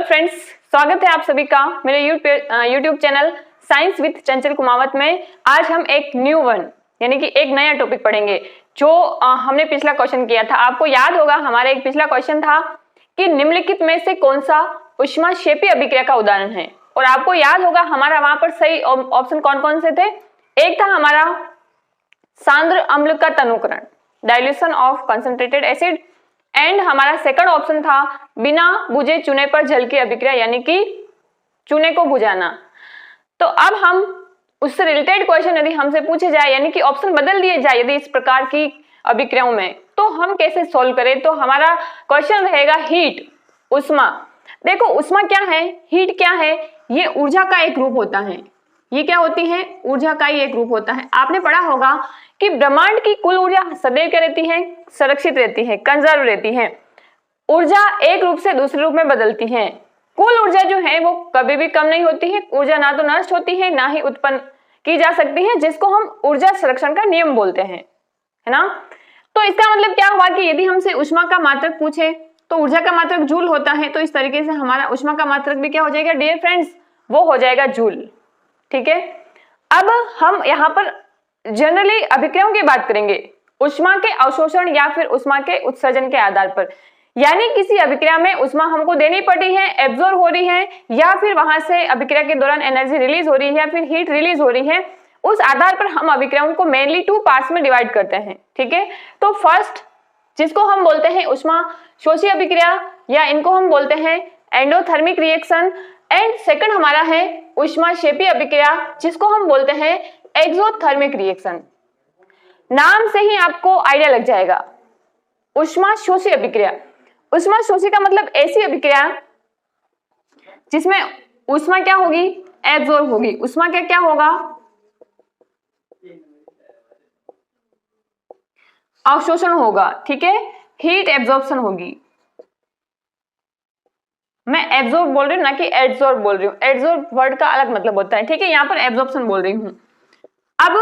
Friends, स्वागत है आप सभी का मेरे यूट्यूब चैनल साइंस विद चंचल कुमावत में। आज हम एक न्यू वन यानी कि एक नया टॉपिक पढ़ेंगे जो हमने पिछला क्वेश्चन किया था। आपको याद होगा हमारा एक पिछला क्वेश्चन था कि निम्नलिखित में से कौन सा ऊष्माक्षेपी अभिक्रिया का उदाहरण है। और आपको याद होगा हमारा वहां पर सही ऑप्शन कौन कौन से थे। एक था हमारा सांद्र अम्ल का तनुकरण, dilution of concentrated acid, and हमारा सेकंड ऑप्शन था बिना बुझे चूने पर जल की अभिक्रिया यानी कि चूने को बुझाना। तो अब हम उससे रिलेटेड क्वेश्चन यदि हमसे पूछे जाए यानी कि ऑप्शन बदल दिए जाए यदि इस प्रकार की अभिक्रियाओं में, तो हम कैसे सोल्व करें। तो हमारा क्वेश्चन रहेगा हीट, उष्मा। देखो उष्मा क्या है, हीट क्या है, ये ऊर्जा का एक रूप होता है। ये क्या होती है, ऊर्जा का ही एक रूप होता है। आपने पढ़ा होगा कि ब्रह्मांड की कुल ऊर्जा सदैव क्या रहती है, संरक्षित रहती है, कंजर्व रहती है। ऊर्जा एक रूप से दूसरे रूप में बदलती है। कुल ऊर्जा जो है वो कभी भी कम नहीं होती है। ऊर्जा ना तो नष्ट होती है ना ही उत्पन्न की जा सकती है, जिसको हम ऊर्जा संरक्षण का नियम बोलते हैं, है ना। तो इसका मतलब क्या हुआ कि यदि हमसे उष्मा का मात्रक पूछे तो ऊर्जा का मात्रक जूल होता है, तो इस तरीके से हमारा उष्मा का मात्रक भी क्या हो जाएगा डियर फ्रेंड्स, वो हो जाएगा जूल। ठीक है, अब हम यहाँ पर जनरली अभिक्रियाओं की बात करेंगे उष्मा के अवशोषण या फिर उष्मा के उत्सर्जन के आधार पर। यानी किसी अभिक्रिया में उष्मा हमको देनी पड़ी है, एब्जॉर्ब हो रही है, या फिर वहां से अभिक्रिया के दौरान एनर्जी रिलीज हो रही है या फिर हीट रिलीज हो रही है, उस आधार पर हम अभिक्रियाओं को मेनली 2 पार्ट्स में डिवाइड करते हैं। ठीक है, तो फर्स्ट जिसको हम बोलते हैं उष्मा शोषी अभिक्रिया या इनको हम बोलते हैं एंडोथर्मिक रिएक्शन, एंड सेकंड हमारा है ऊष्माक्षेपी अभिक्रिया जिसको हम बोलते हैं एक्सोथर्मिक रिएक्शन। नाम से ही आपको आइडिया लग जाएगा। ऊष्माशोषी अभिक्रिया, ऊष्माशोषी का मतलब ऐसी अभिक्रिया जिसमें ऊष्मा क्या होगी, एब्जॉर्ब होगी। ऊष्मा क्या क्या होगा, अवशोषण होगा। ठीक है, हीट एब्जॉर्प्शन होगी। मैं एब्जॉर्ब बोल रही हूँ ना कि एड्सॉर्ब बोल रही हूँ। एड्सॉर्ब वर्ड का अलग मतलब होता है। ठीक है, यहाँ पर एब्जॉर्प्शन बोल रही हूँ। अब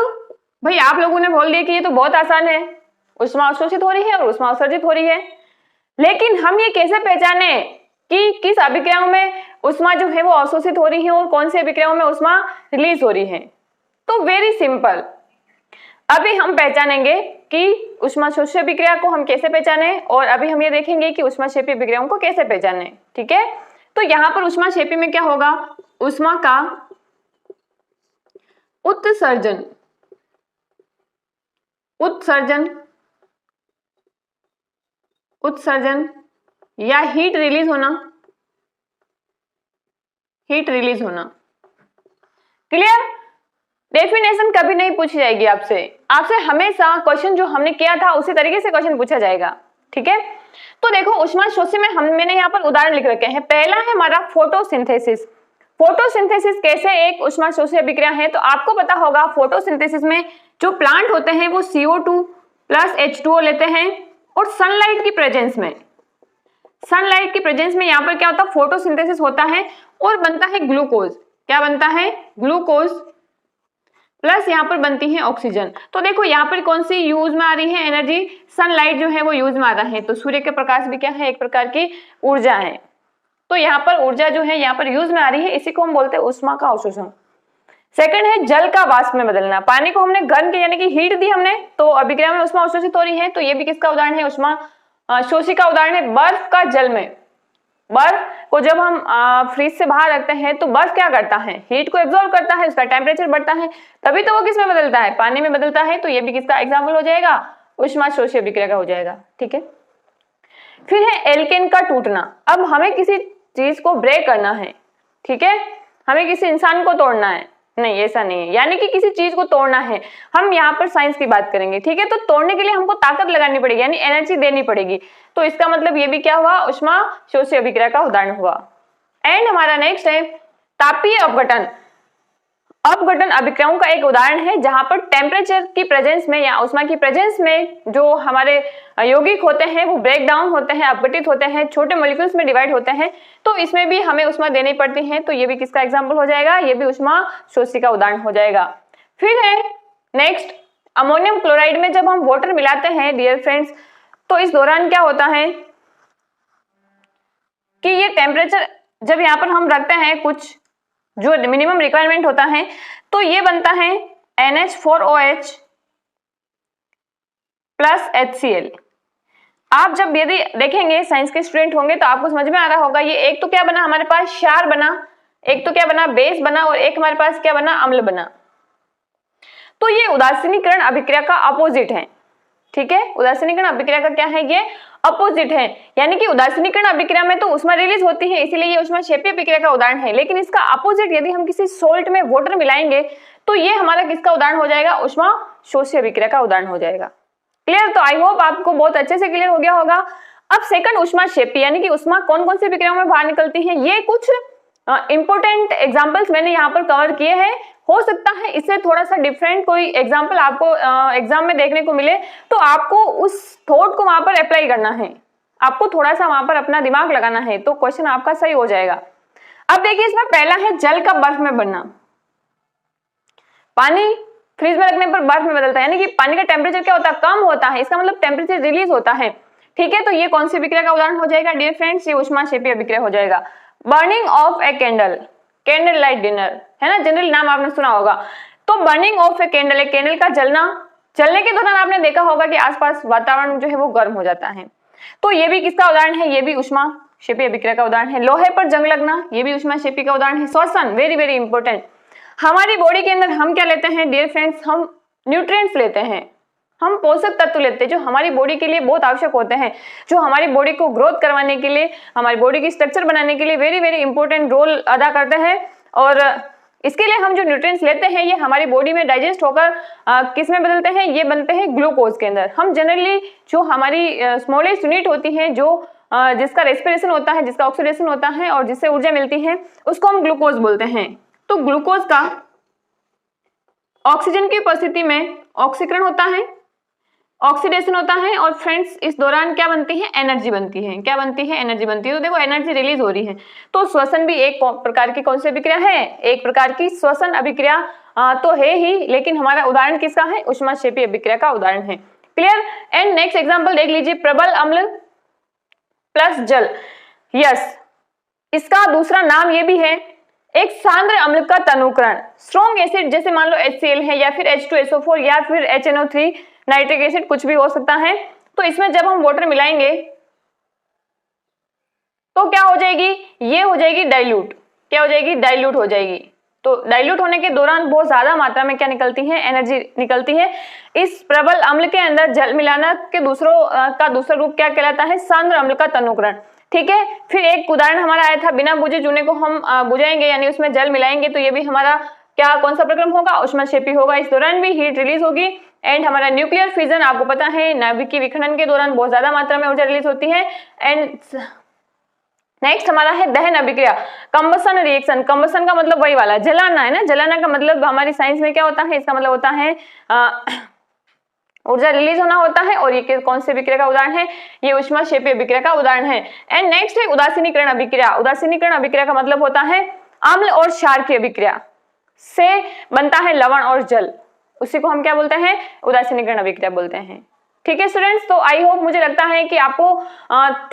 भाई आप लोगों ने बोल दिया कि ये तो बहुत आसान है, उष्मा अवशोषित हो रही है और उष्मा उत्सर्जित हो रही है, लेकिन हम ये कैसे पहचाने कि किस अभिक्रियाओं में उष्मा जो है वो अवशोषित हो रही है और कौन सी अभिक्रियाओं में उष्मा रिलीज हो रही है। तो वेरी सिंपल, अभी हम पहचानेंगे कि ऊष्माशोषी अभिक्रिया को हम कैसे पहचाने और अभी हम ये देखेंगे कि ऊष्माक्षेपी अभिक्रियाओं को कैसे पहचाने। ठीक है, तो यहाँ पर ऊष्माक्षेपी में क्या होगा, उष्मा का उत्सर्जन, उत्सर्जन, उत्सर्जन या हीट रिलीज होना, हीट रिलीज होना। क्लियर, डेफिनेशन कभी नहीं पूछी जाएगी आपसे। आपसे हमेशा क्वेश्चन जो हमने किया था उसी तरीके से क्वेश्चन पूछा जाएगा। ठीक है, तो देखो ऊष्माशोषी में मैंने यहाँ पर उदाहरण लिख रखे हैं। पहला है हमारा फोटोसिंथेसिस। फोटोसिंथेसिस कैसे एक ऊष्माशोषी अभिक्रिया है, तो आपको पता होगा फोटोसिंथेसिस में जो प्लांट होते हैं वो CO2 प्लस H2O लेते हैं और सनलाइट की प्रेजेंस में, सनलाइट की प्रेजेंस में यहाँ पर क्या होता है, फोटोसिंथेसिस होता है और बनता है ग्लूकोज। क्या बनता है, ग्लूकोज, प्लस यहाँ पर बनती है ऑक्सीजन। तो देखो यहाँ पर कौन सी यूज में आ रही है एनर्जी, सनलाइट जो है वो यूज में आ रहा है। तो सूर्य के प्रकाश भी क्या है, एक प्रकार की ऊर्जा है। तो यहाँ पर ऊर्जा जो है यहाँ पर यूज में आ रही है, इसी को हम बोलते हैं उष्मा का अवशोषण। सेकंड है जल का वाष्प में बदलना। पानी को हमने गर्म किया यानी कि हीट दी हमने, तो अभिक्रिया में उष्मा अवशोषित हो रही है। तो ये भी किसका उदाहरण है, उष्मा शोषी का उदाहरण है। बर्फ का जल में, बर्फ को जब हम फ्रीज से बाहर रखते हैं तो बर्फ क्या करता है, हीट को एब्जॉर्ब करता है, उसका टेम्परेचर बढ़ता है, तभी तो वो किस में बदलता है, पानी में बदलता है। तो ये भी किसका एग्जाम्पल हो जाएगा, ऊष्माशोषी अभिक्रिया का हो जाएगा। ठीक है, फिर है एल्केन का टूटना। अब हमें किसी चीज को ब्रेक करना है, ठीक है, हमें किसी इंसान को तोड़ना है, नहीं ऐसा नहीं है, यानी कि किसी चीज को तोड़ना है। हम यहाँ पर साइंस की बात करेंगे। ठीक है, तो तोड़ने के लिए हमको ताकत लगानी पड़ेगी यानी एनर्जी देनी पड़ेगी। तो इसका मतलब ये भी क्या हुआ, ऊष्माशोषी अभिक्रिया का उदाहरण हुआ। एंड हमारा नेक्स्ट है तापीय अपघटन। अपघटन अभिक्रियाओं का एक उदाहरण है जहां पर टेम्परेचर की प्रेजेंस में या उष्मा की प्रेजेंस में जो हमारे यौगिक होते हैं वो ब्रेक डाउन होते हैं, अपघटित होते हैं, छोटे मॉलिक्यूल्स में डिवाइड होते हैं। तो इसमें भी हमें उष्मा देनी पड़ती है। तो ये भी किसका एग्जाम्पल हो जाएगा, ये भी ऊष्माशोषी का उदाहरण हो जाएगा। फिर है नेक्स्ट अमोनियम क्लोराइड में जब हम वाटर मिलाते हैं डियर फ्रेंड्स, तो इस दौरान क्या होता है कि ये टेम्परेचर जब यहाँ पर हम रखते हैं कुछ जो मिनिमम रिक्वायरमेंट होता है, तो ये बनता है NH4OH प्लस HCl। आप जब यदि देखेंगे साइंस के स्टूडेंट होंगे तो आपको समझ में आ रहा होगा, ये एक तो क्या बना हमारे पास क्षार बना, एक तो क्या बना बेस बना, और एक हमारे पास क्या बना अम्ल बना। तो ये उदासीनीकरण अभिक्रिया का अपोजिट है, ठीक है। उदासीनीकरण अभिक्रिया का क्या है, ये अपोजिट है, यानी कि उदासीनीकरण अभिक्रिया में तो ऊष्मा रिलीज होती है, इसीलिए ये ऊष्माक्षेपी अभिक्रिया का उदाहरण है। लेकिन इसका अपोजिट यदि हम किसी सोल्ट में वाटर मिलाएंगे तो ये हमारा किसका उदाहरण हो जाएगा, ऊष्माशोषी अभिक्रिया का उदाहरण हो जाएगा। क्लियर? तो आई होप आपको बहुत अच्छे से क्लियर हो गया होगा। अब सेकंड ऊष्माक्षेपी, यानी कि ऊष्मा कौन कौन सी अभिक्रियाओं में बाहर निकलती है, ये कुछ इंपॉर्टेंट एग्जाम्पल्स मैंने यहाँ पर कवर किए हैं। हो सकता है इससे थोड़ा सा डिफरेंट कोई एग्जाम्पल आपको एग्जाम में देखने को मिले, तो आपको उस थॉट को वहां पर अप्लाई करना है, आपको थोड़ा सा वहां पर अपना दिमाग लगाना है, तो क्वेश्चन आपका सही हो जाएगा। अब देखिए, इसमें पहला है जल का बर्फ में बनना। पानी फ्रीज में रखने पर बर्फ में बदलता है, यानी कि पानी का टेम्परेचर क्या होता है, कम होता है, इसका मतलब टेम्परेचर रिलीज होता है, ठीक है। तो ये कौन सी अभिक्रिया का उदाहरण हो जाएगा डियर फ्रेंड्स, ये ऊष्माक्षेपी अभिक्रिया हो जाएगा। Burning of a candle, candle light dinner है ना, जनरल नाम आपने सुना होगा। तो बर्निंग ऑफ ए कैंडल, एक कैंडल का जलना, जलने के दौरान आपने देखा होगा कि आसपास वातावरण जो है वो गर्म हो जाता है, तो ये भी किसका उदाहरण है, ये भी ऊष्माक्षेपी अभिक्रिया का उदाहरण है। लोहे पर जंग लगना, ये भी ऊष्माक्षेपी का उदाहरण है। श्वसन, वेरी वेरी इंपॉर्टेंट। हमारी बॉडी के अंदर हम क्या लेते हैं डियर फ्रेंड्स, हम न्यूट्रिएंट्स लेते हैं, हम पोषक तत्व लेते हैं जो हमारी बॉडी के लिए बहुत आवश्यक होते हैं, जो हमारी बॉडी को ग्रोथ करवाने के लिए, हमारी बॉडी की स्ट्रक्चर बनाने के लिए वेरी वेरी इंपॉर्टेंट रोल अदा करते हैं। और इसके लिए हम जो न्यूट्रिएंट्स लेते हैं ये हमारी बॉडी में डाइजेस्ट होकर किस में बदलते हैं, ये बनते हैं ग्लूकोज के अंदर। हम जनरली जो हमारी स्मॉलेस्ट यूनिट होती है, जो जिसका रेस्पिरेशन होता है, जिसका ऑक्सीडेशन होता है और जिससे ऊर्जा मिलती है, उसको हम ग्लूकोज बोलते हैं। तो ग्लूकोज का ऑक्सीजन की उपस्थिति में ऑक्सीकरण होता है, ऑक्सीडेशन होता है, और फ्रेंड्स इस दौरान क्या बनती है, एनर्जी बनती है। क्या बनती है, एनर्जी बनती है। तो देखो एनर्जी रिलीज हो रही है। तो श्वसन भी एक प्रकार की कौन सी अभिक्रिया है, एक प्रकार की श्वसन अभिक्रिया तो है ही, लेकिन हमारा उदाहरण किसका है, ऊष्माक्षेपी अभिक्रिया का उदाहरण है। क्लियर? एंड नेक्स्ट एग्जाम्पल देख लीजिए, प्रबल अम्ल प्लस जल। यस, इसका दूसरा नाम ये भी है एक सांद्र अम्ल का तनुकरण। स्ट्रॉन्ग एसिड जैसे मान लो HCl है, या फिर H2SO4, या फिर HNO3 नाइट्रिक एसिड, कुछ भी हो सकता है। तो इसमें जब हम वाटर मिलाएंगे तो क्या हो जाएगी, ये हो जाएगी डाइल्यूट। क्या हो जाएगी, डाइल्यूट हो जाएगी। तो डाइल्यूट होने के दौरान बहुत ज्यादा मात्रा में क्या निकलती है, एनर्जी निकलती है। इस प्रबल अम्ल के अंदर जल मिलाना के दूसरा रूप क्या कहलाता है, सांद्र अम्ल का तनुकरण, ठीक है। फिर एक उदाहरण हमारा आया था, बिना बुझे चूने को हम बुझाएंगे, यानी उसमें जल मिलाएंगे, तो ये भी हमारा क्या कौन सा प्रक्रम होगा, ऊष्माक्षेपी होगा। इस दौरान भी हीट रिलीज होगी। एंड हमारा न्यूक्लियर फिजन, आपको पता है नाभिकीय विखंडन के दौरान बहुत ज्यादा मात्रा में ऊर्जा रिलीज होती है। एंड नेक्स्ट हमारा है दहन अभिक्रिया, कंबसन रिएक्शन। कंबसन का मतलब वही वाला जलाना है ना, जलाना का मतलब हमारी साइंस में क्या होता है, इसका मतलब होता है ऊर्जा रिलीज होना होता है। और ये कौन सी अभिक्रिया का उदाहरण है, ये ऊष्माक्षेपी अभिक्रिया का उदाहरण है। एंड नेक्स्ट है उदासीनीकरण अभिक्रिया। उदासीनीकरण अभिक्रिया का मतलब होता है अम्ल और क्षार की अभिक्रिया से बनता है लवण और जल, उसी को हम क्या बोलते हैं, उदासीनीकरण अभिक्रिया बोलते हैं। ठीक है स्टूडेंट्स, तो आई होप, मुझे लगता है कि आपको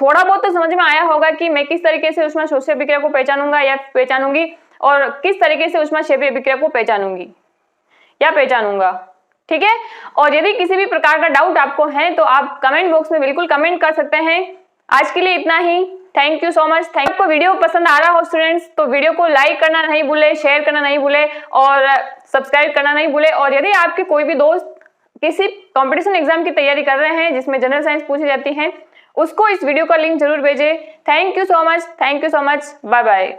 थोड़ा बहुत तो समझ में आया होगा कि मैं किस तरीके से ऊष्माशोषी अभिक्रिया को पहचानूंगा या पहचानूंगी, और किस तरीके से ऊष्माक्षेपी अभिक्रिया को पहचानूंगी या पहचानूंगा। ठीक है, और यदि किसी भी प्रकार का डाउट आपको है तो आप कमेंट बॉक्स में बिल्कुल कमेंट कर सकते हैं। आज के लिए इतना ही, थैंक यू सो मच। आपको वीडियो पसंद आ रहा हो स्टूडेंट्स तो वीडियो को लाइक करना नहीं भूले, शेयर करना नहीं भूले और सब्सक्राइब करना नहीं भूले। और यदि आपके कोई भी दोस्त किसी कंपटीशन एग्जाम की तैयारी कर रहे हैं जिसमें जनरल साइंस पूछी जाती है, उसको इस वीडियो का लिंक जरूर भेजें। Thank you so much, bye bye.